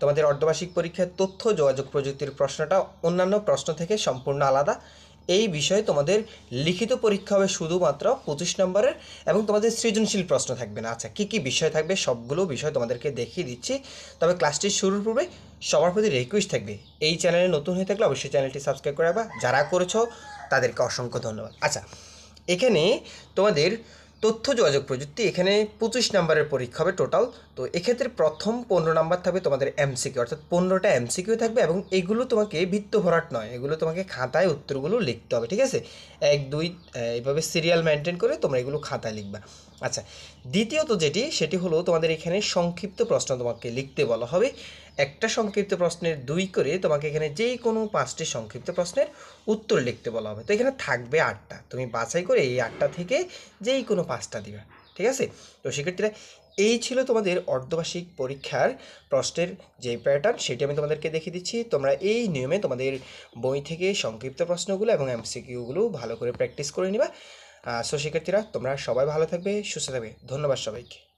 তোমাদের অর্ধবার্ষিক পরীক্ষার তথ্য যোগাযোগ প্রযুক্তির প্রশ্নটা অন্যান্য প্রশ্ন থেকে সম্পূর্ণ আলাদা। এই বিষয়ে তোমাদের লিখিত পরীক্ষা হবে শুধুমাত্র 25 নম্বরের, এবং তোমাদের সৃজনশীল প্রশ্ন থাকবে না। আচ্ছা, কী কী বিষয় থাকবে সবগুলো বিষয় তোমাদেরকে দেখিয়ে দিচ্ছি। তবে ক্লাসটি শুরুর পূর্বে সবার প্রতি রিকোয়েস্ট থাকবে, এই চ্যানেলে নতুন হয়ে থাকলে অবশ্যই চ্যানেলটি সাবস্ক্রাইব করে রাখবা। যারা করেছো তাদেরকে অসংখ্য ধন্যবাদ। আচ্ছা, এখানে তোমাদের তথ্য যোগাযোগ প্রযুক্তি, এখানে 25 নম্বরের পরীক্ষা হবে টোটাল। তো এক্ষেত্রে প্রথম 15 নম্বর থাকবে তোমাদের এমসিকিউ, অর্থাৎ 15টা এমসিকিউ থাকবে, এবং এগুলো তোমাকে বৃত্ত ভরাট নয়, এগুলো তোমাকে খাতায় উত্তরগুলো লিখতে হবে, ঠিক আছে? 1 2 এইভাবে সিরিয়াল মেনটেন করে তোমরা এগুলো খাতায় লিখবা। আচ্ছা, দ্বিতীয়ত সেটি হলো তোমাদের এখানে সংক্ষিপ্ত প্রশ্ন তোমাকে লিখতে বলা হবে। একটা সংক্ষিপ্ত প্রশ্নের 2 করে তোমাকে এখানে যেই কোনো 5টি সংক্ষিপ্ত প্রশ্নের উত্তর লিখতে বলা হবে। তো এখানে থাকবে 8টা, তুমি বাছাই করে এই 8টা থেকে যেই কোনো 5টা দিবে, ঠিক আছে? তো সেক্ষেত্রে এই ছিল তোমাদের অর্ধবার্ষিক পরীক্ষার প্রশ্নের যে প্যাটার্ন, সেটি আমি তোমাদেরকে দেখিয়ে দিচ্ছি। তোমরা এই নিয়মে তোমাদের বই থেকে সংক্ষিপ্ত প্রশ্নগুলো এবং এমসিকিউগুলো ভালো করে প্র্যাকটিস করে নিবা। সো শিক্ষার্থীরা, তোমরা সবাই ভালো থাকবে, সুস্থ থাকবে। ধন্যবাদ সবাইকে।